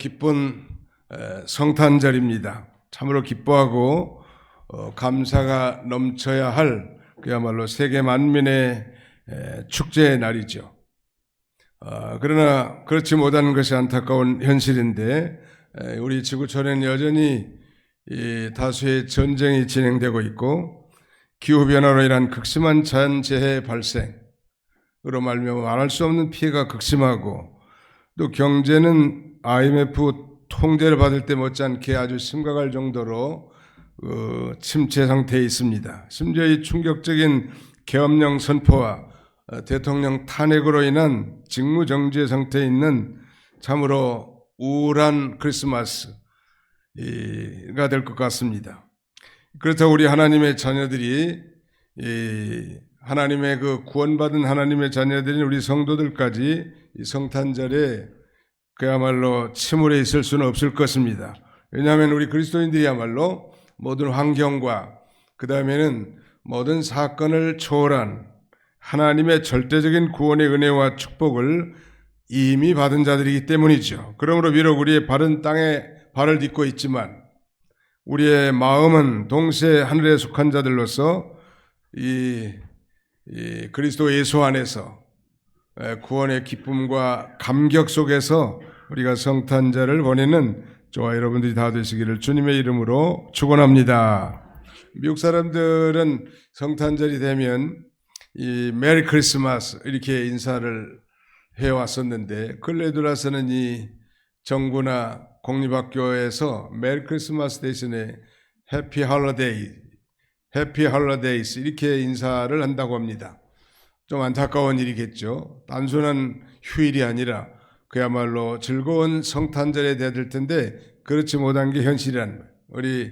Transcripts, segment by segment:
기쁜 성탄절입니다. 참으로 기뻐하고 감사가 넘쳐야 할 그야말로 세계 만민의 축제의 날이죠. 그러나 그렇지 못하는 것이 안타까운 현실인데 우리 지구촌에는 여전히 다수의 전쟁이 진행되고 있고 기후변화로 인한 극심한 자연재해 발생으로 말미암아 말할 수 없는 피해가 극심하고 또 경제는 IMF 통제를 받을 때 못지않게 아주 심각할 정도로 침체 상태에 있습니다. 심지어 이 충격적인 계엄령 선포와 대통령 탄핵으로 인한 직무정지 상태에 있는 참으로 우울한 크리스마스가 될 것 같습니다. 그렇다고 우리 하나님의 자녀들이 하나님의 그 구원받은 하나님의 자녀들인 우리 성도들까지 이 성탄절에 그야말로 침울해 있을 수는 없을 것입니다. 왜냐하면 우리 그리스도인들이야말로 모든 환경과 그 다음에는 모든 사건을 초월한 하나님의 절대적인 구원의 은혜와 축복을 이미 받은 자들이기 때문이죠. 그러므로 비록 우리의 발은 땅에 발을 딛고 있지만 우리의 마음은 동시에 하늘에 속한 자들로서 이 그리스도 예수 안에서 구원의 기쁨과 감격 속에서 우리가 성탄절을 보내는 저와 여러분들이 다 되시기를 주님의 이름으로 축원합니다. 미국 사람들은 성탄절이 되면 이 메리 크리스마스 이렇게 인사를 해왔었는데 근래 들어서는 이 정부나 공립학교에서 메리 크리스마스 대신에 해피 홀리데이스 이렇게 인사를 한다고 합니다. 좀 안타까운 일이겠죠. 단순한 휴일이 아니라 그야말로 즐거운 성탄절에 대될 텐데 그렇지 못한 게 현실이란 우리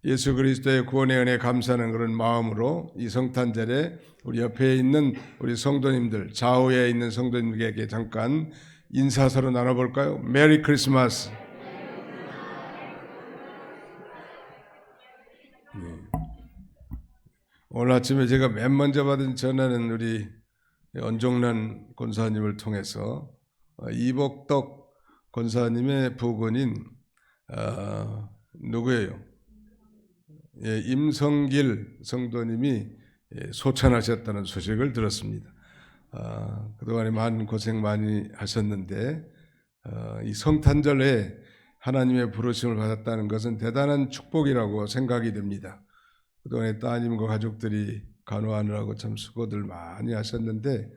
예수 그리스도의 구원의 은혜에 감사하는 그런 마음으로 이 성탄절에 우리 옆에 있는 우리 성도님들 좌우에 있는 성도님들에게 잠깐 인사 서로 나눠볼까요? 메리 크리스마스. 오늘 아침에 제가 맨 먼저 받은 전화는 우리 언종란 권사님을 통해서 이복덕 권사님의 부군인 누구예요? 임성길 성도님이 소천하셨다는 소식을 들었습니다. 그동안에 많은 고생 많이 하셨는데 이 성탄절에 하나님의 부르심을 받았다는 것은 대단한 축복이라고 생각이 됩니다. 그동안에 따님과 가족들이 간호하느라고 참 수고들 많이 하셨는데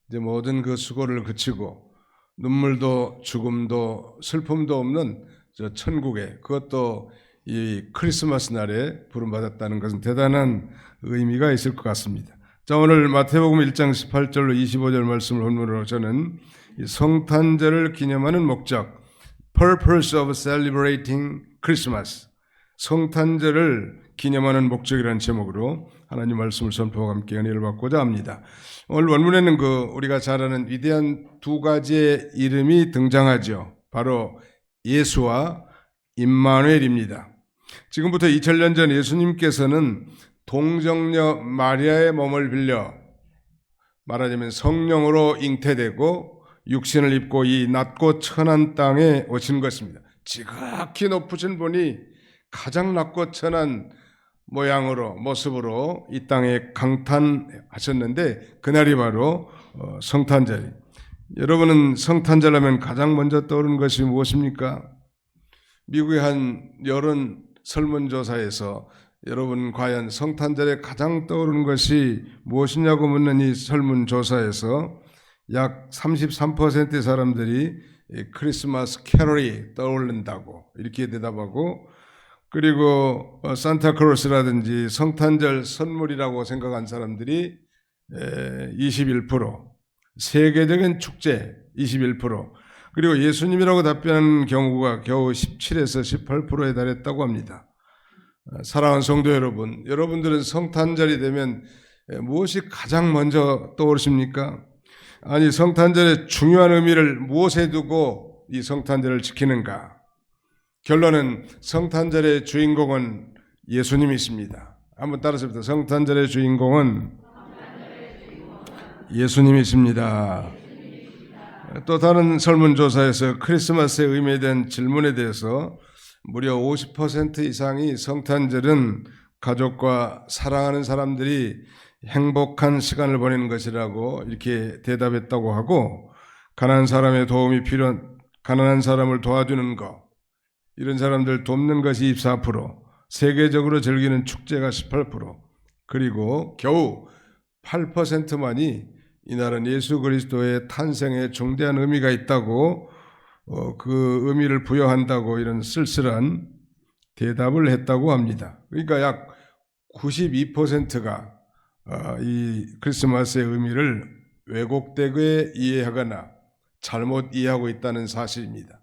이제 모든 그 수고를 그치고 눈물도 죽음도 슬픔도 없는 저 천국에 그것도 이 크리스마스 날에 부름받았다는 것은 대단한 의미가 있을 것 같습니다. 자, 오늘 마태복음 1장 18절로 25절 말씀을 본문으로 저는 이 성탄절을 기념하는 목적 Purpose of Celebrating Christmas 성탄절을 기념하는 목적이라는 제목으로 하나님 말씀을 선포와 함께 은혜를 받고자 합니다. 오늘 원문에는 우리가 잘 아는 위대한 두 가지의 이름이 등장하죠. 바로 예수와 임마누엘입니다. 지금부터 2000년 전 예수님께서는 동정녀 마리아의 몸을 빌려 말하자면 성령으로 잉태되고 육신을 입고 이 낮고 천한 땅에 오신 것입니다. 지극히 높으신 분이 가장 낮고 천한 모습으로 이 땅에 강탄하셨는데 그날이 바로 성탄절이. 여러분은 성탄절 하면 가장 먼저 떠오르는 것이 무엇입니까? 미국의 한 여론 설문조사에서 여러분 과연 성탄절에 가장 떠오르는 것이 무엇이냐고 묻는 이 설문조사에서 약 33%의 사람들이 크리스마스 캐롤이 떠오른다고 이렇게 대답하고 그리고 산타클로스라든지 성탄절 선물이라고 생각한 사람들이 21%, 세계적인 축제 21%, 그리고 예수님이라고 답변한 경우가 겨우 17에서 18%에 달했다고 합니다. 사랑하는 성도 여러분, 여러분들은 성탄절이 되면 무엇이 가장 먼저 떠오르십니까? 아니, 성탄절의 중요한 의미를 무엇에 두고 이 성탄절을 지키는가? 결론은 성탄절의 주인공은 예수님이십니다. 한번 따라서 봅시다. 성탄절의 주인공은 예수님이십니다. 또 다른 설문조사에서 크리스마스의 의미에 대한 질문에 대해서 무려 50% 이상이 성탄절은 가족과 사랑하는 사람들이 행복한 시간을 보내는 것이라고 이렇게 대답했다고 하고, 가난한 사람의 도움이 필요한, 가난한 사람을 도와주는 것, 이런 사람들 돕는 것이 24%, 세계적으로 즐기는 축제가 18%, 그리고 겨우 8%만이 이날은 예수 그리스도의 탄생에 중대한 의미가 있다고 그 의미를 부여한다고 이런 쓸쓸한 대답을 했다고 합니다. 그러니까 약 92%가 이 크리스마스의 의미를 왜곡되게 이해하거나 잘못 이해하고 있다는 사실입니다.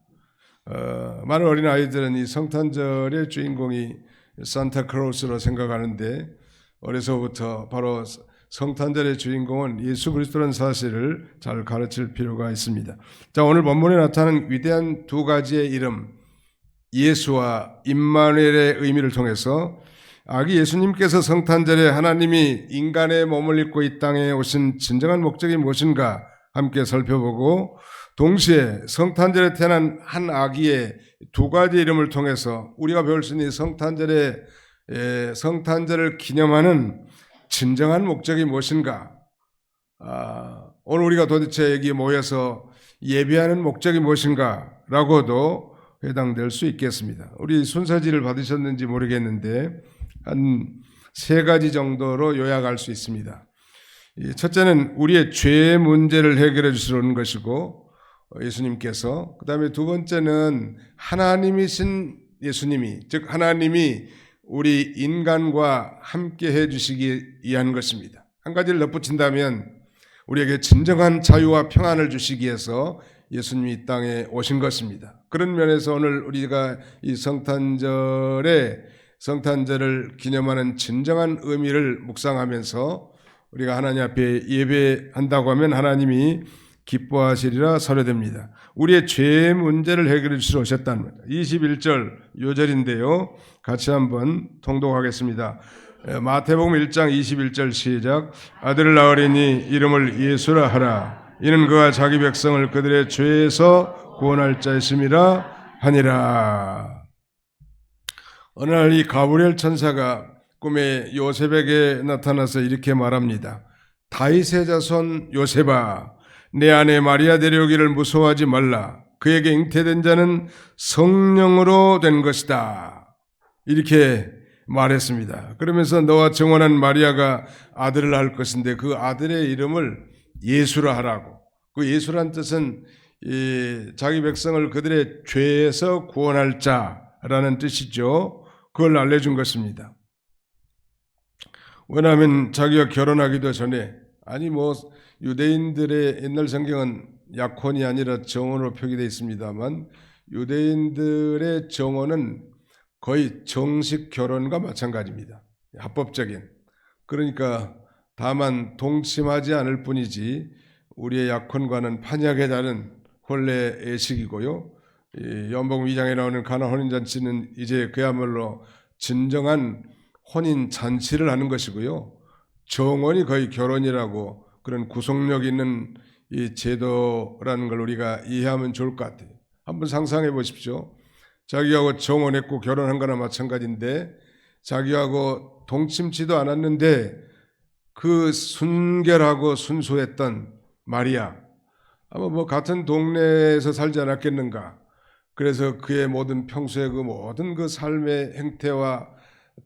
많은 어린아이들은 이 성탄절의 주인공이 산타클로스로 생각하는데, 어려서부터 바로 성탄절의 주인공은 예수 그리스도라는 사실을 잘 가르칠 필요가 있습니다. 자, 오늘 본문에 나타나는 위대한 두 가지의 이름, 예수와 임마누엘의 의미를 통해서 아기 예수님께서 성탄절에 하나님이 인간의 몸을 입고 이 땅에 오신 진정한 목적이 무엇인가 함께 살펴보고, 동시에 성탄절에 태어난 한 아기의 두 가지 이름을 통해서 우리가 배울 수 있는 성탄절을 기념하는 진정한 목적이 무엇인가, 오늘 우리가 도대체 여기 모여서 예배하는 목적이 무엇인가 라고도 해당될 수 있겠습니다. 우리 순서지를 받으셨는지 모르겠는데 한 세 가지 정도로 요약할 수 있습니다. 첫째는 우리의 죄 문제를 해결해 주시는 것이고, 예수님께서, 그 다음에 두 번째는 하나님이신 예수님이, 즉 하나님이 우리 인간과 함께 해 주시기 위한 것입니다. 한 가지를 덧붙인다면 우리에게 진정한 자유와 평안을 주시기 위해서 예수님이 이 땅에 오신 것입니다. 그런 면에서 오늘 우리가 이 성탄절을 기념하는 진정한 의미를 묵상하면서 우리가 하나님 앞에 예배한다고 하면 하나님이 기뻐하시리라 설해됩니다. 우리의 죄 문제를 해결해 주시러 오셨다는 겁니다. 21절 요절인데요. 같이 한번 통독하겠습니다. 마태복음 1장 21절 시작. 아들을 낳으리니 이름을 예수라 하라. 이는 그가 자기 백성을 그들의 죄에서 구원할 자이심이라 하니라. 어느 날 이 가브리엘 천사가 꿈에 요셉에게 나타나서 이렇게 말합니다. 다윗의 자손 요셉아, 내 아내 마리아 데려오기를 무서워하지 말라. 그에게 잉태된 자는 성령으로 된 것이다. 이렇게 말했습니다. 그러면서 너와 정혼한 마리아가 아들을 낳을 것인데 그 아들의 이름을 예수라 하라고. 그 예수란 뜻은 자기 백성을 그들의 죄에서 구원할 자라는 뜻이죠. 그걸 알려준 것입니다. 왜냐하면 자기가 결혼하기도 전에, 유대인들의 옛날 성경은 약혼이 아니라 정혼으로 표기되어 있습니다만, 유대인들의 정혼은 거의 정식 결혼과 마찬가지입니다. 합법적인. 그러니까 다만 동침하지 않을 뿐이지 우리의 약혼과는 판약에 다른 혼례 예식이고요. 요한복음 2장에 나오는 가나 혼인잔치는 이제 그야말로 진정한 혼인잔치를 하는 것이고요. 정혼이 거의 결혼이라고, 그런 구속력 있는 이 제도라는 걸 우리가 이해하면 좋을 것 같아요. 한번 상상해 보십시오. 자기하고 정혼했고 결혼한 거나 마찬가지인데 자기하고 동침치도 않았는데 그 순결하고 순수했던 마리아, 아마 같은 동네에서 살지 않았겠는가. 그래서 그의 모든 평소의 그 모든 그 삶의 행태와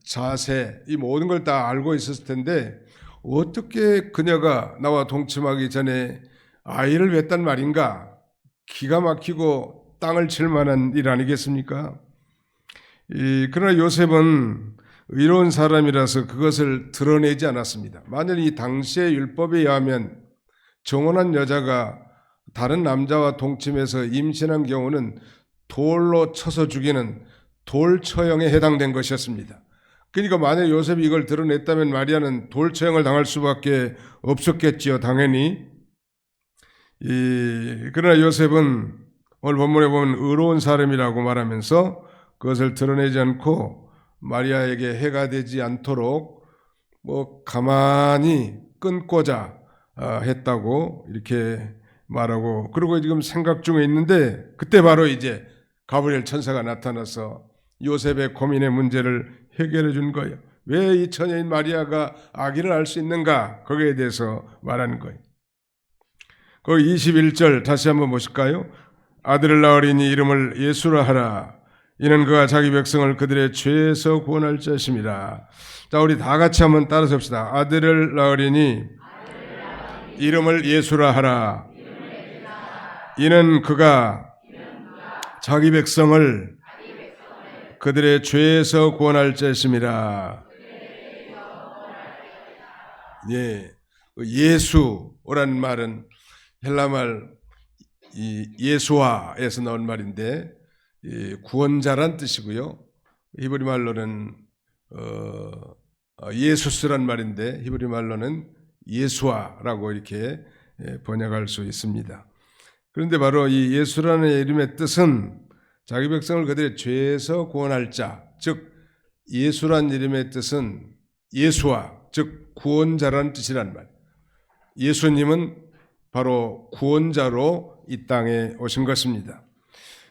자세, 이 모든 걸 다 알고 있었을 텐데 어떻게 그녀가 나와 동침하기 전에 아이를 뵀단 말인가. 기가 막히고 땅을 칠 만한 일 아니겠습니까? 그러나 요셉은 의로운 사람이라서 그것을 드러내지 않았습니다. 만일 이 당시의 율법에 의하면 정혼한 여자가 다른 남자와 동침해서 임신한 경우는 돌로 쳐서 죽이는 돌처형에 해당된 것이었습니다. 그러니까 만약 요셉이 이걸 드러냈다면 마리아는 돌처형을 당할 수밖에 없었겠지요, 당연히. 그러나 요셉은 오늘 본문에 보면 의로운 사람이라고 말하면서 그것을 드러내지 않고 마리아에게 해가 되지 않도록 가만히 끊고자 했다고 이렇게 말하고 그러고 지금 생각 중에 있는데 그때 바로 이제 가브리엘 천사가 나타나서 요셉의 고민의 문제를 해결해 준 거예요. 왜 이 처녀인 마리아가 아기를 알 수 있는가? 거기에 대해서 말하는 거예요. 거기 21절 다시 한번 보실까요? 아들을 낳으리니 이름을 예수라 하라. 이는 그가 자기 백성을 그들의 죄에서 구원할 자심이라. 자, 우리 다 같이 한번 따라서 합시다. 아들을 낳으리니 이름을 예수라 하라. 이는 그가 자기 백성을 그들의 죄에서 구원할 자심이라. 예, 예수라는 말은 헬라말 예수아에서 나온 말인데 구원자란 뜻이고요. 히브리 말로는 예수스란 말인데 히브리 말로는 예수아라고 이렇게 번역할 수 있습니다. 그런데 바로 이 예수라는 이름의 뜻은 자기 백성을 그들의 죄에서 구원할 자, 즉 예수란 이름의 뜻은 예수아, 즉 구원자라는 뜻이란 말. 예수님은 바로 구원자로 이 땅에 오신 것입니다.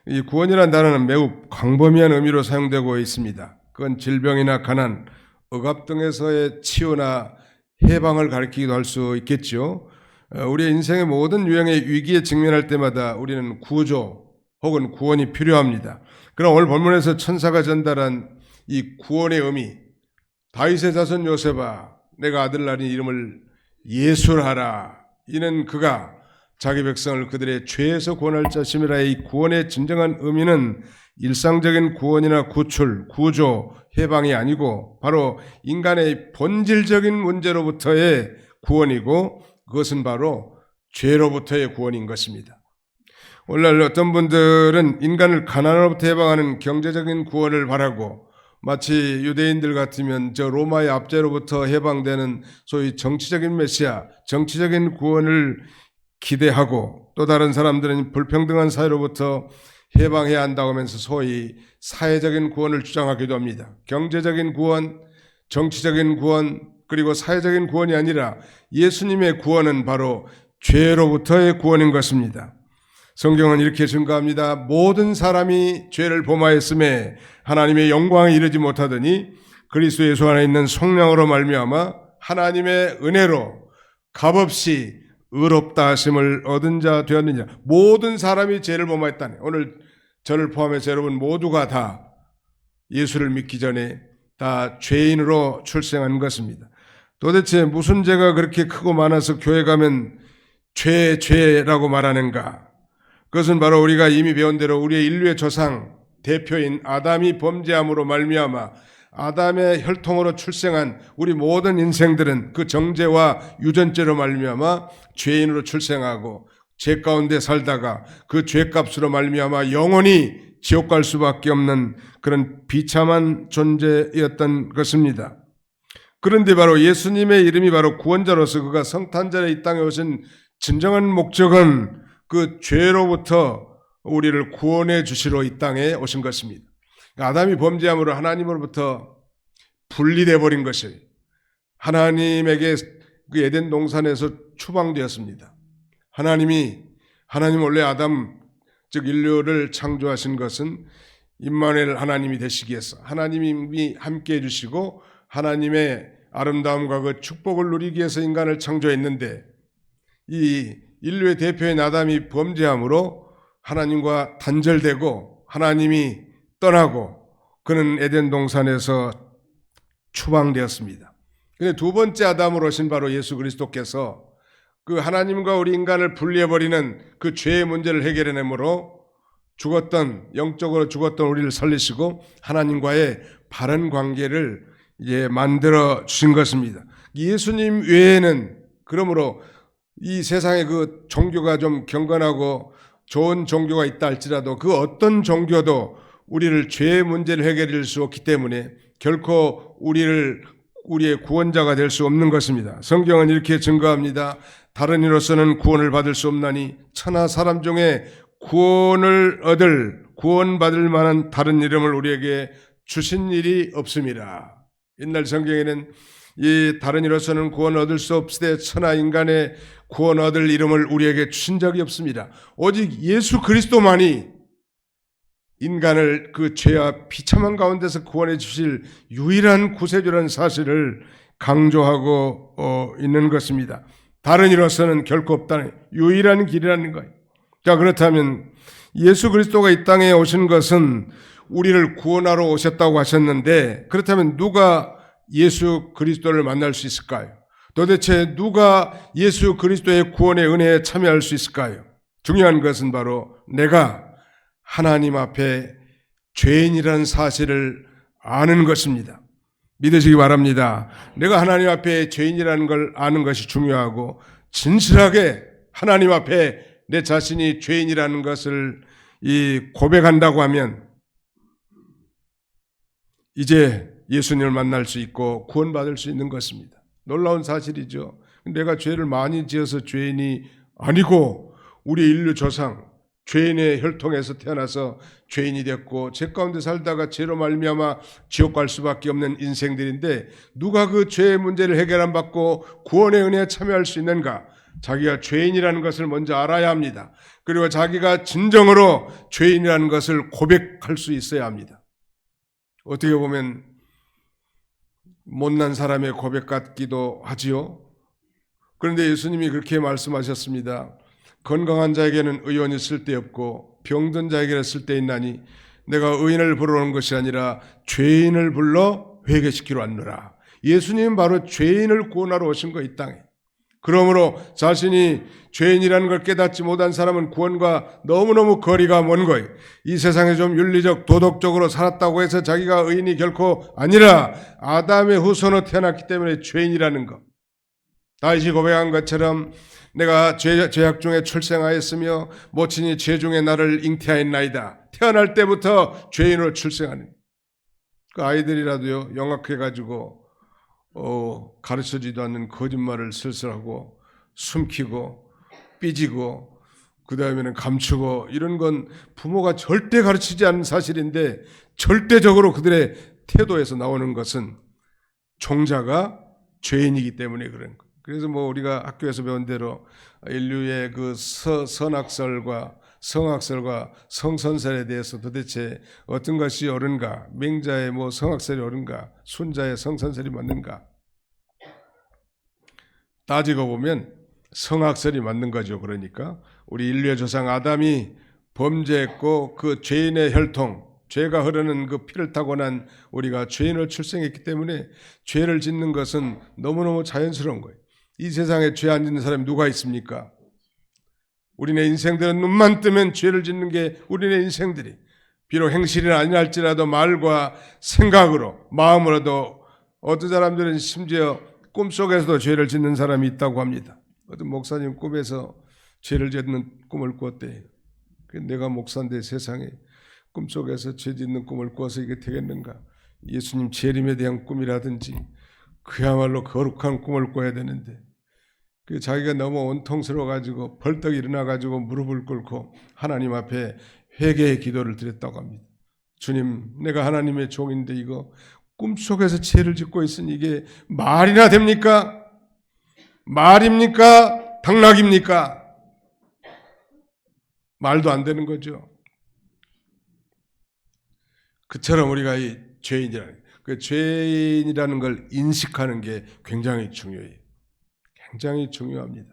이 구원이라는 단어는 매우 광범위한 의미로 사용되고 있습니다. 그건 질병이나 가난, 억압 등에서의 치유나 해방을 가리키기도 할 수 있겠죠. 우리의 인생의 모든 유형의 위기에 직면할 때마다 우리는 구조 혹은 구원이 필요합니다. 그럼 오늘 본문에서 천사가 전달한 이 구원의 의미, 다윗의 자손 요셉아, 내가 아들 낳으니 이름을 예수라 하라. 이는 그가 자기 백성을 그들의 죄에서 구원할 자심이라의 이 구원의 진정한 의미는 일상적인 구원이나 구출, 구조, 해방이 아니고 바로 인간의 본질적인 문제로부터의 구원이고 그것은 바로 죄로부터의 구원인 것입니다. 오늘날 어떤 분들은 인간을 가난으로부터 해방하는 경제적인 구원을 바라고 마치 유대인들 같으면 저 로마의 압제로부터 해방되는 소위 정치적인 메시아, 정치적인 구원을 기대하고 또 다른 사람들은 불평등한 사회로부터 해방해야 한다고 하면서 소위 사회적인 구원을 주장하기도 합니다. 경제적인 구원, 정치적인 구원, 그리고 사회적인 구원이 아니라 예수님의 구원은 바로 죄로부터의 구원인 것입니다. 성경은 이렇게 증거합니다. 모든 사람이 죄를 범하였음에 하나님의 영광에 이르지 못하더니 그리스도 예수 안에 있는 성령으로 말미암아 하나님의 은혜로 값없이 의롭다 하심을 얻은 자 되었느냐. 모든 사람이 죄를 범하였다네. 오늘 저를 포함해서 여러분 모두가 다 예수를 믿기 전에 다 죄인으로 출생한 것입니다. 도대체 무슨 죄가 그렇게 크고 많아서 교회 가면 죄라고 말하는가? 그것은 바로 우리가 이미 배운 대로 우리의 인류의 조상 대표인 아담이 범죄함으로 말미암아 아담의 혈통으로 출생한 우리 모든 인생들은 그 정죄와 유전죄로 말미암아 죄인으로 출생하고 죄 가운데 살다가 그 죄값으로 말미암아 영원히 지옥 갈 수밖에 없는 그런 비참한 존재였던 것입니다. 그런데 바로 예수님의 이름이 바로 구원자로서 그가 성탄절에 이 땅에 오신 진정한 목적은 그 죄로부터 우리를 구원해 주시러 이 땅에 오신 것입니다. 아담이 범죄함으로 하나님으로부터 분리돼 버린 것이 하나님에게 그 에덴 동산에서 추방되었습니다. 하나님 원래 아담 즉 인류를 창조하신 것은 임마누엘 하나님이 되시기 위해서 하나님이 함께해 주시고 하나님의 아름다움과 그 축복을 누리기 위해서 인간을 창조했는데 이 인류의 대표인 아담이 범죄함으로 하나님과 단절되고 하나님이 떠나고 그는 에덴 동산에서 추방되었습니다. 그런데 두 번째 아담으로 오신 바로 예수 그리스도께서 그 하나님과 우리 인간을 분리해버리는 그 죄의 문제를 해결해내므로 영적으로 죽었던 우리를 살리시고 하나님과의 바른 관계를 이제 만들어 주신 것입니다. 예수님 외에는 그러므로 이 세상에 그 종교가 좀 경건하고 좋은 종교가 있다 할지라도 그 어떤 종교도 우리를 죄의 문제를 해결해 줄 수 없기 때문에 결코 우리의 구원자가 될 수 없는 것입니다. 성경은 이렇게 증거합니다. 다른 이로서는 구원을 받을 수 없나니 천하 사람 중에 구원받을 만한 다른 이름을 우리에게 주신 일이 없습니다. 옛날 성경에는 이 다른 이로서는 구원을 얻을 수 없으되 천하 인간의 구원 얻을 이름을 우리에게 주신 적이 없습니다. 오직 예수 그리스도만이 인간을 그 죄와 비참한 가운데서 구원해 주실 유일한 구세주라는 사실을 강조하고 있는 것입니다. 다른 이로서는 결코 없다는 유일한 길이라는 거예요. 자, 그렇다면 예수 그리스도가 이 땅에 오신 것은 우리를 구원하러 오셨다고 하셨는데, 그렇다면 누가 예수 그리스도를 만날 수 있을까요? 도대체 누가 예수 그리스도의 구원의 은혜에 참여할 수 있을까요? 중요한 것은 바로 내가 하나님 앞에 죄인이라는 사실을 아는 것입니다. 믿으시기 바랍니다. 내가 하나님 앞에 죄인이라는 걸 아는 것이 중요하고, 진실하게 하나님 앞에 내 자신이 죄인이라는 것을 고백한다고 하면 이제 예수님을 만날 수 있고 구원받을 수 있는 것입니다. 놀라운 사실이죠. 내가 죄를 많이 지어서 죄인이 아니고 우리 인류 조상 죄인의 혈통에서 태어나서 죄인이 됐고 죄 가운데 살다가 죄로 말미암아 지옥 갈 수밖에 없는 인생들인데, 누가 그 죄의 문제를 해결 안 받고 구원의 은혜에 참여할 수 있는가? 자기가 죄인이라는 것을 먼저 알아야 합니다. 그리고 자기가 진정으로 죄인이라는 것을 고백할 수 있어야 합니다. 어떻게 보면 못난 사람의 고백 같기도 하지요. 그런데 예수님이 그렇게 말씀하셨습니다. 건강한 자에게는 의원이 쓸데없고 병든 자에게는 쓸데있나니 내가 의인을 부르러 온 것이 아니라 죄인을 불러 회개시키러 왔노라. 예수님은 바로 죄인을 구원하러 오신 거, 이 땅에. 그러므로 자신이 죄인이라는 걸 깨닫지 못한 사람은 구원과 너무너무 거리가 먼 거예요. 이 세상에 좀 윤리적, 도덕적으로 살았다고 해서 자기가 의인이 결코 아니라 아담의 후손으로 태어났기 때문에 죄인이라는 것. 다윗이 고백한 것처럼 내가 죄악 중에 출생하였으며 모친이 죄 중에 나를 잉태하였나이다. 태어날 때부터 죄인으로 출생하는 그 아이들이라도요, 영악해가지고 가르쳐지도 않는 거짓말을 슬슬하고 숨기고 삐지고 그 다음에는 감추고, 이런 건 부모가 절대 가르치지 않는 사실인데 절대적으로 그들의 태도에서 나오는 것은 종자가 죄인이기 때문에 그런 거. 그래서 우리가 학교에서 배운 대로 인류의 그 선악설과 성악설과 성선설에 대해서 도대체 어떤 것이 옳은가, 맹자의 성악설이 옳은가, 순자의 성선설이 맞는가 따지고 보면 성악설이 맞는 거죠. 그러니까 우리 인류의 조상 아담이 범죄했고 그 죄인의 혈통, 죄가 흐르는 그 피를 타고 난 우리가 죄인을 출생했기 때문에 죄를 짓는 것은 너무너무 자연스러운 거예요. 이 세상에 죄 안 짓는 사람이 누가 있습니까? 우리네 인생들은 눈만 뜨면 죄를 짓는 게 우리네 인생들이, 비록 행실이 아니랄지라도 말과 생각으로, 마음으로도, 어떤 사람들은 심지어 꿈속에서도 죄를 짓는 사람이 있다고 합니다. 어떤 목사님 꿈에서 죄를 짓는 꿈을 꾸었대요. 내가 목사인데 세상에 꿈속에서 죄 짓는 꿈을 꾸어서 이게 되겠는가? 예수님 재림에 대한 꿈이라든지 그야말로 거룩한 꿈을 꿔야 되는데, 자기가 너무 온통스러워가지고 벌떡 일어나가지고 무릎을 꿇고 하나님 앞에 회개의 기도를 드렸다고 합니다. 주님, 내가 하나님의 종인데 이거 꿈속에서 죄를 짓고 있으니 이게 말이나 됩니까? 말입니까? 당락입니까? 말도 안 되는 거죠. 그처럼 우리가 이 죄인이라는 걸 인식하는 게 굉장히 중요해요. 굉장히 중요합니다.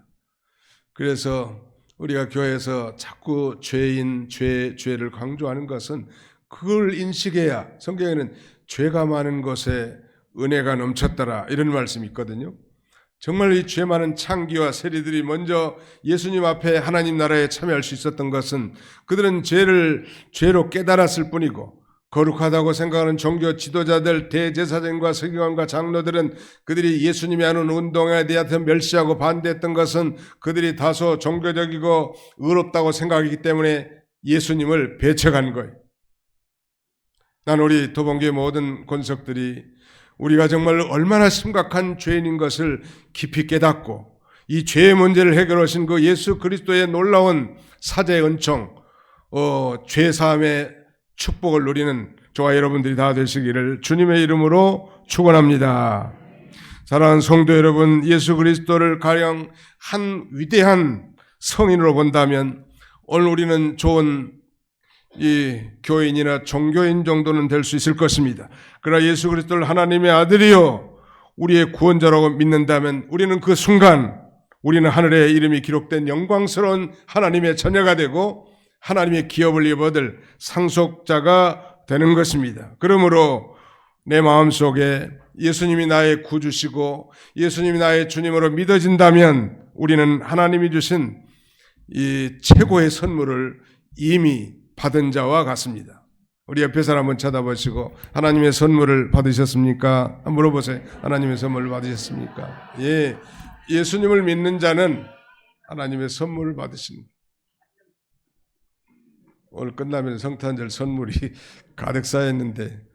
그래서 우리가 교회에서 자꾸 죄를 강조하는 것은 그걸 인식해야, 성경에는 죄가 많은 곳에 은혜가 넘쳤더라 이런 말씀이 있거든요. 정말 이 죄 많은 창기와 세리들이 먼저 예수님 앞에 하나님 나라에 참여할 수 있었던 것은 그들은 죄로 깨달았을 뿐이고, 거룩하다고 생각하는 종교 지도자들, 대제사장과 서기관과 장로들은 그들이 예수님이 하는 운동에 대해서 멸시하고 반대했던 것은 그들이 다소 종교적이고 의롭다고 생각하기 때문에 예수님을 배척한 거예요. 난 우리 도봉교회 모든 권석들이 우리가 정말 얼마나 심각한 죄인인 것을 깊이 깨닫고 이 죄의 문제를 해결하신 그 예수 그리스도의 놀라운 사죄의 은총, 죄 사함의 축복을 누리는 저와 여러분들이 다 되시기를 주님의 이름으로 축원합니다. 사랑하는 성도 여러분, 예수 그리스도를 가령 한 위대한 성인으로 본다면 오늘 우리는 좋은 이 교인이나 종교인 정도는 될 수 있을 것입니다. 그러나 예수 그리스도를 하나님의 아들이요 우리의 구원자라고 믿는다면 우리는 그 순간 우리는 하늘에 이름이 기록된 영광스러운 하나님의 자녀가 되고 하나님의 기업을 입어들 상속자가 되는 것입니다. 그러므로 내 마음속에 예수님이 나의 구주시고 예수님이 나의 주님으로 믿어진다면 우리는 하나님이 주신 이 최고의 선물을 이미 받은 자와 같습니다. 우리 옆에 사람 한번 쳐다보시고 하나님의 선물을 받으셨습니까? 한번 물어보세요. 하나님의 선물을 받으셨습니까? 예, 예수님을 믿는 자는 하나님의 선물을 받으십니다. 오늘 끝나면 성탄절 선물이 가득 쌓였는데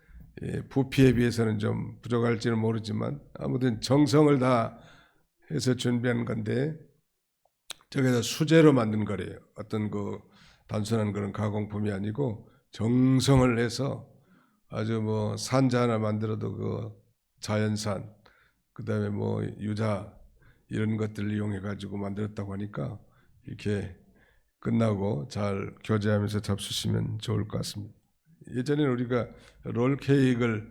부피에 비해서는 좀 부족할지는 모르지만 아무튼 정성을 다 해서 준비한 건데 저게다 수제로 만든 거래요. 어떤 그 단순한 그런 가공품이 아니고 정성을 해서 아주 뭐 산자 하나 만들어도 그 자연산 그다음에 뭐 유자 이런 것들을 이용해 가지고 만들었다고 하니까 이렇게 끝나고 잘 교제하면서 잡수시면 좋을 것 같습니다. 예전에는 우리가 롤케이크를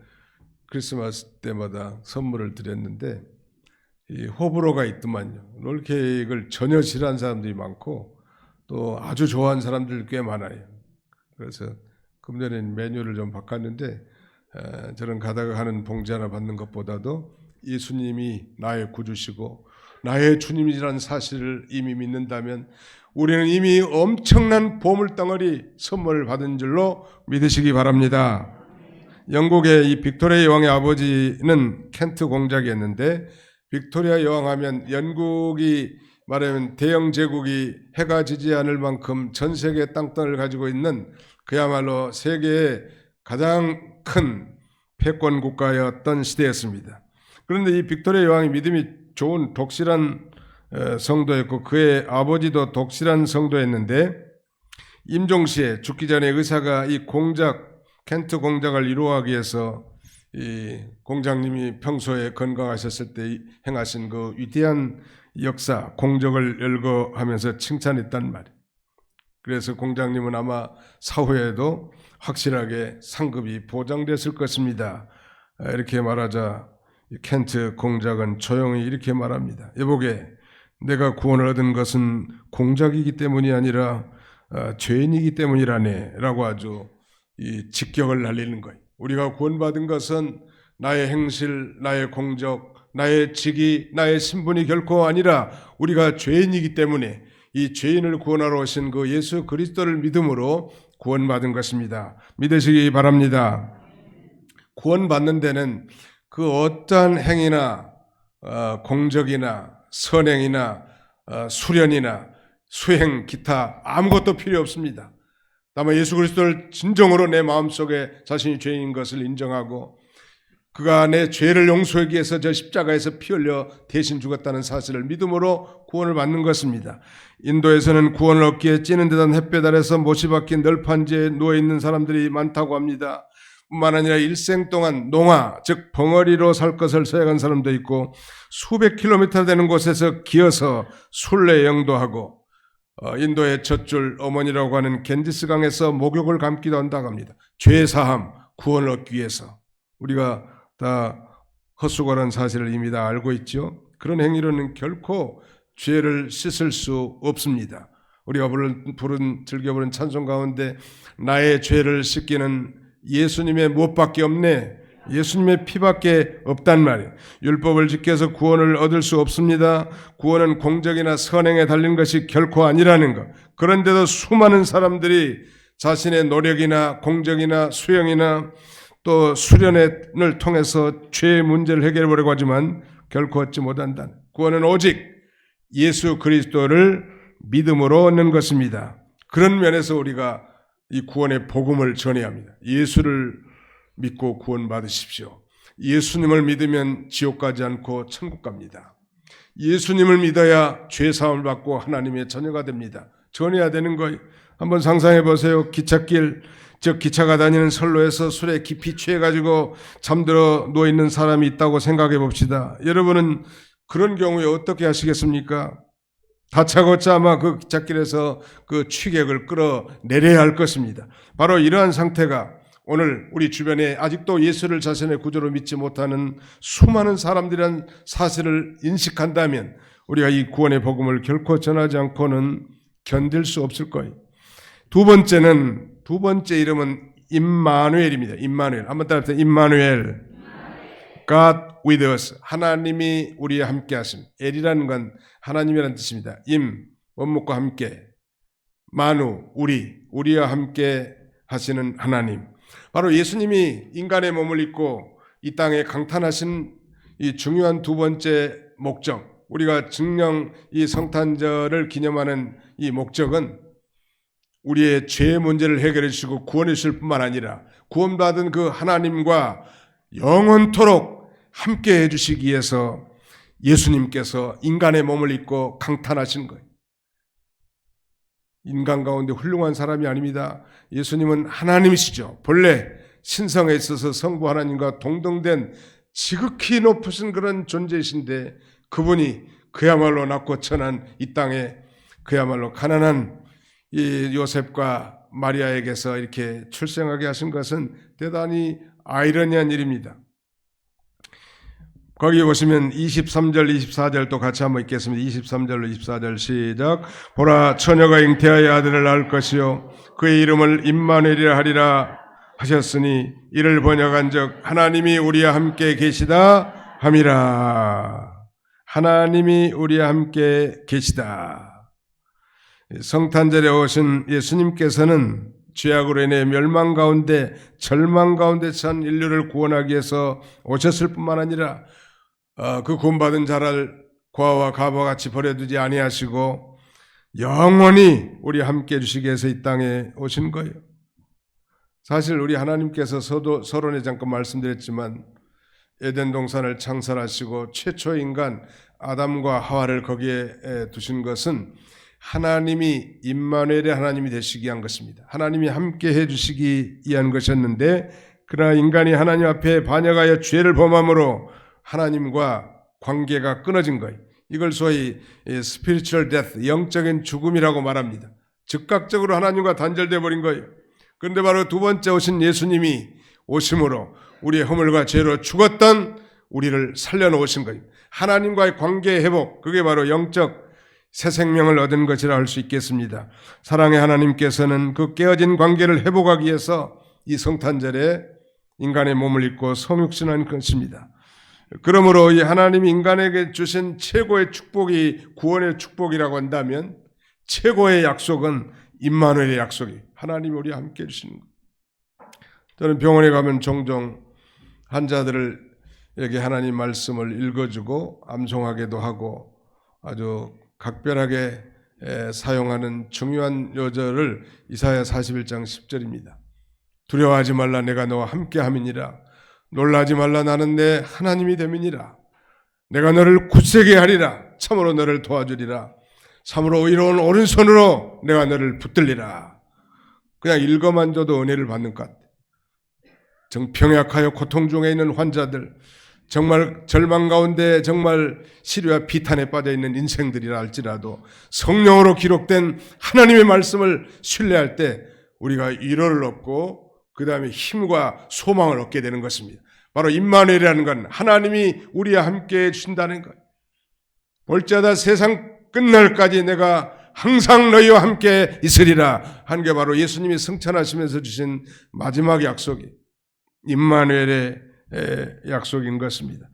크리스마스 때마다 선물을 드렸는데 이 호불호가 있더만요. 롤케이크를 전혀 싫어하는 사람들이 많고 또 아주 좋아하는 사람들 꽤 많아요. 그래서 금년에는 메뉴를 좀 바꿨는데 저는 가다가 하는 봉지 하나 받는 것보다도 예수님이 나의 구주시고 나의 주님이라는 사실을 이미 믿는다면 우리는 이미 엄청난 보물덩어리 선물을 받은 줄로 믿으시기 바랍니다. 영국의 이 빅토리아 여왕의 아버지는 켄트 공작이었는데 빅토리아 여왕하면 영국이 말하면 대영 제국이 해가 지지 않을 만큼 전 세계 땅덩어리를 가지고 있는 그야말로 세계의 가장 큰 패권 국가였던 시대였습니다. 그런데 이 빅토리아 여왕이 믿음이 좋은 독실한 성도였고 그의 아버지도 독실한 성도였는데 임종시에 죽기 전에 의사가 이 공작 켄트 공작을 이루어가기 위해서 이 공장님이 평소에 건강하셨을 때 행하신 그 위대한 역사 공적을 열거하면서 칭찬했단 말이에요. 그래서 공장님은 아마 사후에도 확실하게 상급이 보장됐을 것입니다. 이렇게 말하자 켄트 공작은 조용히 이렇게 말합니다. 여보게, 내가 구원을 얻은 것은 공작이기 때문이 아니라 죄인이기 때문이라네 라고 아주 이 직격을 날리는 거예요. 우리가 구원받은 것은 나의 행실, 나의 공적, 나의 직위, 나의 신분이 결코 아니라 우리가 죄인이기 때문에 이 죄인을 구원하러 오신 그 예수 그리스도를 믿음으로 구원받은 것입니다. 믿으시기 바랍니다. 구원받는 데는 그 어떠한 행위나 공적이나 선행이나 수련이나 수행 기타 아무것도 필요 없습니다. 다만 예수 그리스도를 진정으로 내 마음속에 자신이 죄인인 것을 인정하고 그가 내 죄를 용서하기 위해서 저 십자가에서 피 흘려 대신 죽었다는 사실을 믿음으로 구원을 받는 것입니다. 인도에서는 구원을 얻기 위해 찌는 듯한 햇볕 아래서 못이 박힌 널판지에 누워있는 사람들이 많다고 합니다. 뿐만 아니라 일생 동안 농아 즉 벙어리로 살 것을 서약한 사람도 있고 수백 킬로미터 되는 곳에서 기어서 순례 영도하고 인도의 젖줄 어머니라고 하는 겐지스강에서 목욕을 감기도 한다고 합니다. 죄사함 구원을 얻기 위해서 우리가 다 헛수고라는 사실을 이미 다 알고 있죠. 그런 행위로는 결코 죄를 씻을 수 없습니다. 우리가 즐겨 부른 찬송 가운데 나의 죄를 씻기는 예수님의 무엇밖에 없네, 예수님의 피밖에 없단 말이에요. 율법을 지켜서 구원을 얻을 수 없습니다. 구원은 공적이나 선행에 달린 것이 결코 아니라는 것. 그런데도 수많은 사람들이 자신의 노력이나 공적이나 수행이나 또 수련을 통해서 죄의 문제를 해결해 보려고 하지만 결코 얻지 못한다. 구원은 오직 예수 그리스도를 믿음으로 얻는 것입니다. 그런 면에서 우리가 이 구원의 복음을 전해야 합니다. 예수를 믿고 구원 받으십시오. 예수님을 믿으면 지옥 가지 않고 천국 갑니다. 예수님을 믿어야 죄 사함을 받고 하나님의 자녀가 됩니다. 전해야 되는 거예요. 한번 상상해 보세요. 기찻길 즉 기차가 다니는 선로에서 술에 깊이 취해가지고 잠들어 누워있는 사람이 있다고 생각해 봅시다. 여러분은 그런 경우에 어떻게 하시겠습니까? 다차고짜 아마 그 기찻길에서 그 취객을 끌어내려야 할 것입니다. 바로 이러한 상태가 오늘 우리 주변에 아직도 예수를 자신의 구주로 믿지 못하는 수많은 사람들이란 사실을 인식한다면 우리가 이 구원의 복음을 결코 전하지 않고는 견딜 수 없을 거예요. 두 번째 이름은 임마누엘입니다. 임마누엘. 한번 따라합시다. 임마누엘. God with us. 하나님이 우리와 함께 하심. 엘이라는 건 하나님이라는 뜻입니다. 임, 원목과 함께. 마누, 우리와 함께 하시는 하나님. 바로 예수님이 인간의 몸을 입고 이 땅에 강탄하신 이 중요한 두 번째 목적, 우리가 증령 이 성탄절을 기념하는 이 목적은 우리의 죄의 문제를 해결해 주시고 구원해 주실 뿐만 아니라 구원받은 그 하나님과 영원토록 함께 해 주시기 위해서 예수님께서 인간의 몸을 입고 강탄하신 거예요. 인간 가운데 훌륭한 사람이 아닙니다. 예수님은 하나님이시죠. 본래 신성에 있어서 성부 하나님과 동등된 지극히 높으신 그런 존재이신데 그분이 그야말로 낮고 천한 이 땅에 그야말로 가난한 이 요셉과 마리아에게서 이렇게 출생하게 하신 것은 대단히 아이러니한 일입니다. 거기 보시면 23절, 24절 또 같이 한번 읽겠습니다. 23절로 24절 시작. 보라, 처녀가 잉태하여 아들을 낳을 것이요 그의 이름을 임마누엘이라 하리라 하셨으니 이를 번역한즉 하나님이 우리와 함께 계시다 함이라. 하나님이 우리와 함께 계시다. 성탄절에 오신 예수님께서는 죄악으로 인해 멸망 가운데 절망 가운데 처한 인류를 구원하기 위해서 오셨을 뿐만 아니라 그 구원받은 자를 고아와 가부와 같이 버려두지 아니하시고 영원히 우리 함께 해주시기 위해서 이 땅에 오신 거예요. 사실 우리 하나님께서 서론에 잠깐 말씀드렸지만 에덴 동산을 창설하시고 최초의 인간 아담과 하와를 거기에 두신 것은 하나님이 임마누엘의 하나님이 되시기 위한 것입니다. 하나님이 함께 해주시기 위한 것이었는데 그러나 인간이 하나님 앞에 반역하여 죄를 범함으로 하나님과 관계가 끊어진 거예요. 이걸 소위 spiritual death, 영적인 죽음이라고 말합니다. 즉각적으로 하나님과 단절되어 버린 거예요. 그런데 바로 두 번째 오신 예수님이 오심으로 우리의 허물과 죄로 죽었던 우리를 살려놓으신 거예요. 하나님과의 관계 회복, 그게 바로 영적 새 생명을 얻은 것이라 할 수 있겠습니다. 사랑의 하나님께서는 그 깨어진 관계를 회복하기 위해서 이 성탄절에 인간의 몸을 입고 성육신한 것입니다. 그러므로 이 하나님이 인간에게 주신 최고의 축복이 구원의 축복이라고 한다면 최고의 약속은 임마누엘의 약속이 하나님이 우리와 함께 해주시는 것. 저는 병원에 가면 종종 환자들에게 하나님 말씀을 읽어주고 암송하게도 하고 아주 각별하게 사용하는 중요한 요절을 이사야 41장 10절입니다. 두려워하지 말라 내가 너와 함께 함이니라. 놀라지 말라 나는 내 하나님이 됨이니라. 내가 너를 굳세게 하리라. 참으로 너를 도와주리라. 참으로 의로운 오른손으로 내가 너를 붙들리라. 그냥 읽어만 줘도 은혜를 받는 것 같아요. 병약하여 고통 중에 있는 환자들, 정말 절망 가운데 정말 시련과 비탄에 빠져 있는 인생들이라 할지라도 성령으로 기록된 하나님의 말씀을 신뢰할 때 우리가 위로를 얻고 그 다음에 힘과 소망을 얻게 되는 것입니다. 바로 임마누엘이라는 건 하나님이 우리와 함께 해주신다는 것. 볼지어다 세상 끝날까지 내가 항상 너희와 함께 있으리라 한 게 바로 예수님이 승천하시면서 주신 마지막 약속이 임마누엘의 약속인 것입니다.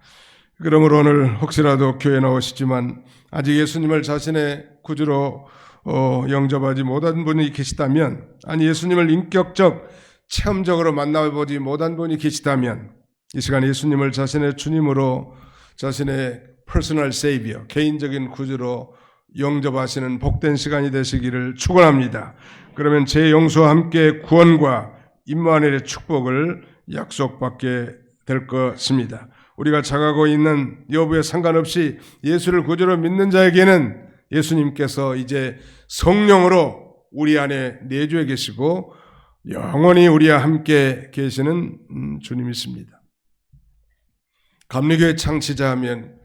그러므로 오늘 혹시라도 교회에 나오시지만 아직 예수님을 자신의 구주로 영접하지 못한 분이 계시다면, 아니 예수님을 인격적 체험적으로 만나보지 못한 분이 계시다면 이 시간 예수님을 자신의 주님으로, 자신의 퍼스널 세이비어, 개인적인 구주로 영접하시는 복된 시간이 되시기를 축원합니다. 그러면 제 용서와 함께 구원과 임마누엘의 축복을 약속받게 될 것입니다. 우리가 자가고 있는 여부에 상관없이 예수를 구주로 믿는 자에게는 예수님께서 이제 성령으로 우리 안에 내주해 계시고 영원히 우리와 함께 계시는 주님이십니다. 감리교회 창시자하면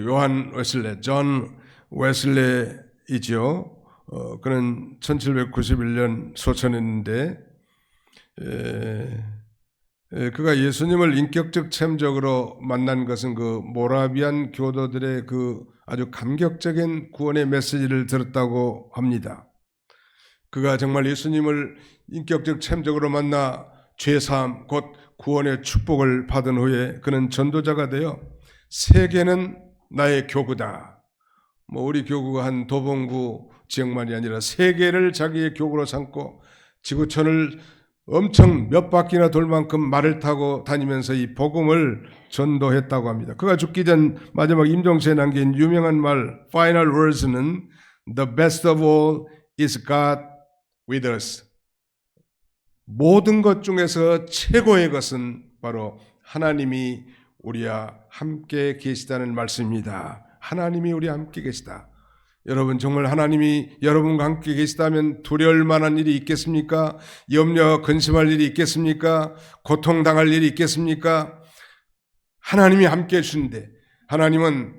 요한 웨슬레, 존 웨슬레이죠. 그는 1791년 소천했는데 그가 예수님을 인격적 체험적으로 만난 것은 그 모라비안 교도들의 그 아주 감격적인 구원의 메시지를 들었다고 합니다. 그가 정말 예수님을 인격적 체험적으로 만나 죄사함 곧 구원의 축복을 받은 후에 그는 전도자가 되어 세계는 나의 교구다. 우리 교구가 한 도봉구 지역만이 아니라 세계를 자기의 교구로 삼고 지구촌을 엄청 몇 바퀴나 돌 만큼 말을 타고 다니면서 이 복음을 전도했다고 합니다. 그가 죽기 전 마지막 임종시에 남긴 유명한 말 Final words는 The best of all is God with us. 모든 것 중에서 최고의 것은 바로 하나님이 우리와 함께 계시다는 말씀입니다. 하나님이 우리와 함께 계시다. 여러분 정말 하나님이 여러분과 함께 계시다면 두려울 만한 일이 있겠습니까? 염려 근심할 일이 있겠습니까? 고통당할 일이 있겠습니까? 하나님이 함께 해주는데 하나님은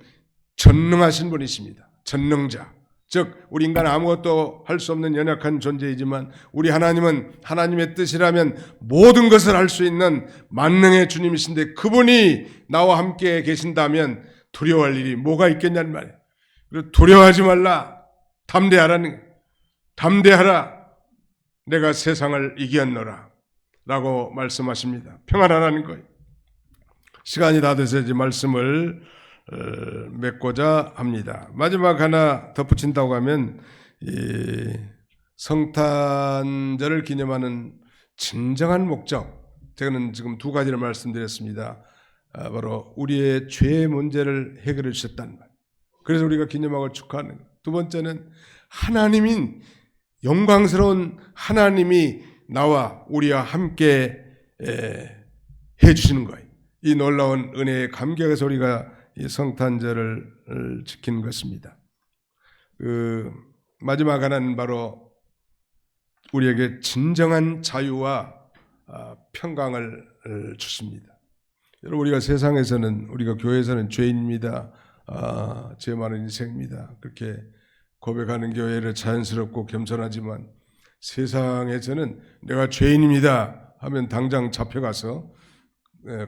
전능하신 분이십니다. 전능자. 즉 우리 인간은 아무것도 할 수 없는 연약한 존재이지만 우리 하나님은 하나님의 뜻이라면 모든 것을 할 수 있는 만능의 주님이신데 그분이 나와 함께 계신다면 두려워할 일이 뭐가 있겠냐는 말이에요. 두려워하지 말라. 담대하라. 내가 세상을 이겼노라. 라고 말씀하십니다. 평안하라는 거예요. 시간이 다 돼서 이제 말씀을 맺고자 합니다. 마지막 하나 덧붙인다고 하면 이 성탄절을 기념하는 진정한 목적, 저는 지금 두 가지를 말씀드렸습니다. 바로 우리의 죄의 문제를 해결해 주셨다는 말. 그래서 우리가 기념하고 축하하는 것. 두 번째는 하나님인 영광스러운 하나님이 나와 우리와 함께 해주시는 거예요. 이 놀라운 은혜의 감격에서 우리가 이 성탄절을 지키는 것입니다. 마지막 하나는 바로 우리에게 진정한 자유와 평강을 주십니다. 여러분 우리가 세상에서는 우리가 교회에서는 죄인입니다. 죄 많은 인생입니다. 그렇게 고백하는 교회를 자연스럽고 겸손하지만 세상에서는 내가 죄인입니다 하면 당장 잡혀가서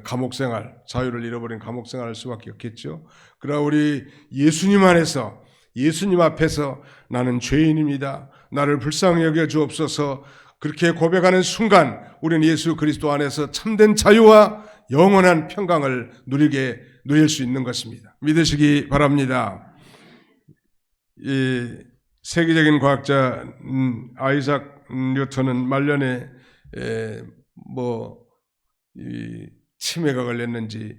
감옥생활, 자유를 잃어버린 감옥생활을 할 수밖에 없겠죠. 그러나 우리 예수님 안에서 예수님 앞에서 나는 죄인입니다. 나를 불쌍히 여겨 주옵소서. 그렇게 고백하는 순간 우리는 예수 그리스도 안에서 참된 자유와 영원한 평강을 누릴 수 있는 것입니다. 믿으시기 바랍니다. 이 세계적인 과학자 아이작 뉴턴은 말년에 치매가 걸렸는지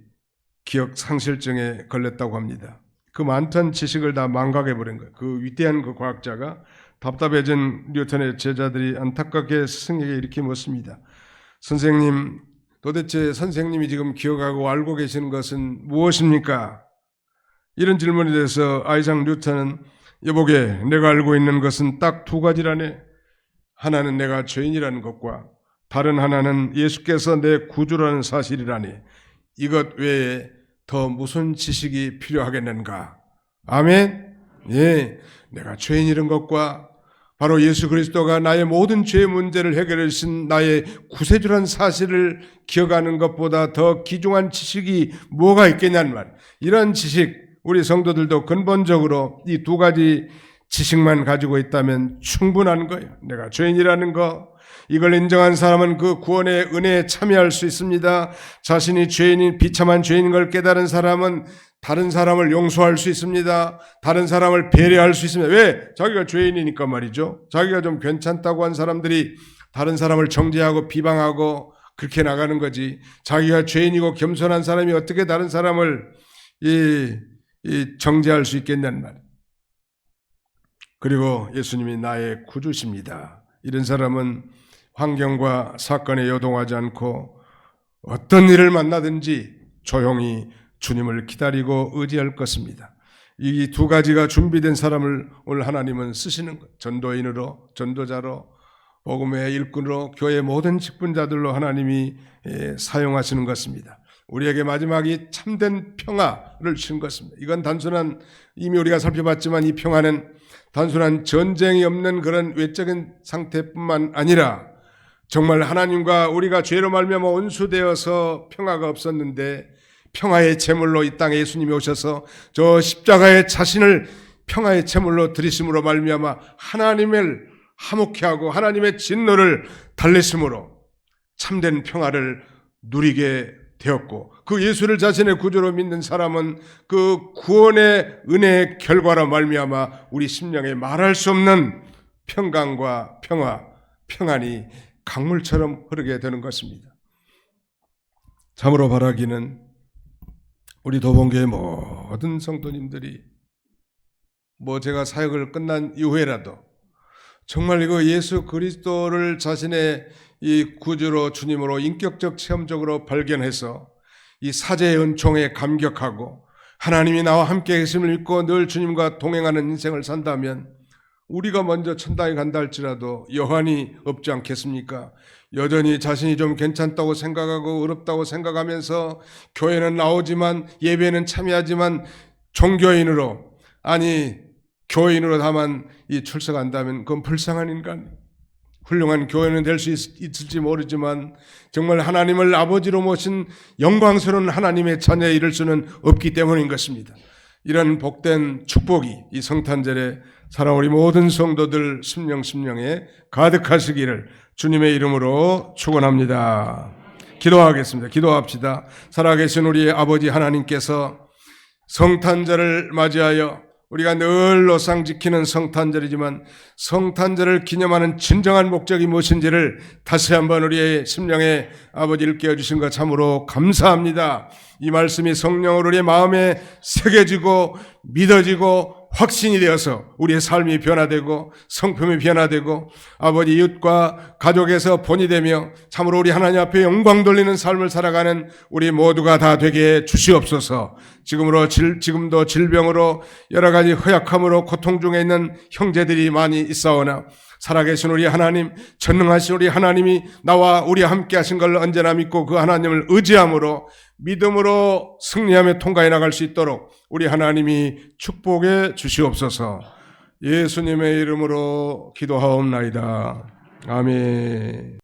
기억 상실증에 걸렸다고 합니다. 그 많던 지식을 다 망각해버린 거예요. 그 위대한 그 과학자가 답답해진 뉴턴의 제자들이 안타깝게 스승에게 이렇게 묻습니다. 선생님, 도대체 선생님이 지금 기억하고 알고 계시는 것은 무엇입니까? 이런 질문에 대해서 아이작 뉴턴은 여보게, 내가 알고 있는 것은 딱 두 가지라네. 하나는 내가 죄인이라는 것과 다른 하나는 예수께서 내 구주라는 사실이라니. 이것 외에 더 무슨 지식이 필요하겠는가? 아멘? 예, 내가 죄인이라는 것과 바로 예수 그리스도가 나의 모든 죄의 문제를 해결해 주신 나의 구세주란 사실을 기억하는 것보다 더 귀중한 지식이 뭐가 있겠냐는 말. 이런 지식, 우리 성도들도 근본적으로 이 두 가지 지식만 가지고 있다면 충분한 거예요. 내가 죄인이라는 거, 이걸 인정한 사람은 그 구원의 은혜에 참여할 수 있습니다. 자신이 죄인인, 비참한 죄인인 걸 깨달은 사람은 다른 사람을 용서할 수 있습니다. 다른 사람을 배려할 수 있습니다. 왜? 자기가 죄인이니까 말이죠. 자기가 좀 괜찮다고 한 사람들이 다른 사람을 정죄하고 비방하고 그렇게 나가는 거지. 자기가 죄인이고 겸손한 사람이 어떻게 다른 사람을 정죄할 수 있겠냐는 말. 그리고 예수님이 나의 구주십니다. 이런 사람은 환경과 사건에 요동하지 않고 어떤 일을 만나든지 조용히 주님을 기다리고 의지할 것입니다. 이 두 가지가 준비된 사람을 오늘 하나님은 쓰시는 거예요. 전도인으로, 전도자로, 복음의 일꾼으로 교회 모든 직분자들로 하나님이 사용하시는 것입니다. 우리에게 마지막이 참된 평화를 주신 것입니다. 이건 단순한, 이미 우리가 살펴봤지만 이 평화는 단순한 전쟁이 없는 그런 외적인 상태뿐만 아니라 정말 하나님과 우리가 죄로 말미암아 원수되어서 평화가 없었는데 평화의 제물로 이 땅에 예수님이 오셔서 저 십자가의 자신을 평화의 제물로 드리심으로 말미암아 하나님을 화목케 하고 하나님의 진노를 달래심으로 참된 평화를 누리게 되었고, 그 예수를 자신의 구주로 믿는 사람은 그 구원의 은혜의 결과로 말미암아 우리 심령에 말할 수 없는 평강과 평안이 강물처럼 흐르게 되는 것입니다. 참으로 바라기는 우리 도봉교회 모든 성도님들이 제가 사역을 끝난 이후에라도 정말 이거 예수 그리스도를 자신의 이 구주로 주님으로 인격적 체험적으로 발견해서 이 사제의 은총에 감격하고 하나님이 나와 함께 계심을 믿고 늘 주님과 동행하는 인생을 산다면 우리가 먼저 천당에 간다 할지라도 여한이 없지 않겠습니까? 여전히 자신이 좀 괜찮다고 생각하고 어렵다고 생각하면서 교회는 나오지만 예배는 참여하지만 종교인으로, 아니 교인으로 다만 출석한다면 그건 불쌍한 인간, 훌륭한 교회는 될 수 있을지 모르지만 정말 하나님을 아버지로 모신 영광스러운 하나님의 자녀에 이를 수는 없기 때문인 것입니다. 이런 복된 축복이 이 성탄절에 살아온 우리 모든 성도들 심령에 가득하시기를 주님의 이름으로 축원합니다. 기도하겠습니다. 기도합시다. 살아계신 우리 아버지 하나님께서 성탄절을 맞이하여 우리가 늘 노상 지키는 성탄절이지만 성탄절을 기념하는 진정한 목적이 무엇인지를 다시 한번 우리의 심령에 아버지 일깨워주신 것 참으로 감사합니다. 이 말씀이 성령으로 우리의 마음에 새겨지고 믿어지고 확신이 되어서 우리의 삶이 변화되고 성품이 변화되고 아버지 이웃과 가족에서 본이 되며 참으로 우리 하나님 앞에 영광 돌리는 삶을 살아가는 우리 모두가 다 되게 주시옵소서. 지금도 질병으로 여러 가지 허약함으로 고통 중에 있는 형제들이 많이 있사오나 살아계신 우리 하나님, 전능하신 우리 하나님이 나와 우리와 함께 하신 걸 언제나 믿고 그 하나님을 의지함으로 믿음으로 승리하며 통과해 나갈 수 있도록 우리 하나님이 축복해 주시옵소서. 예수님의 이름으로 기도하옵나이다. 아멘.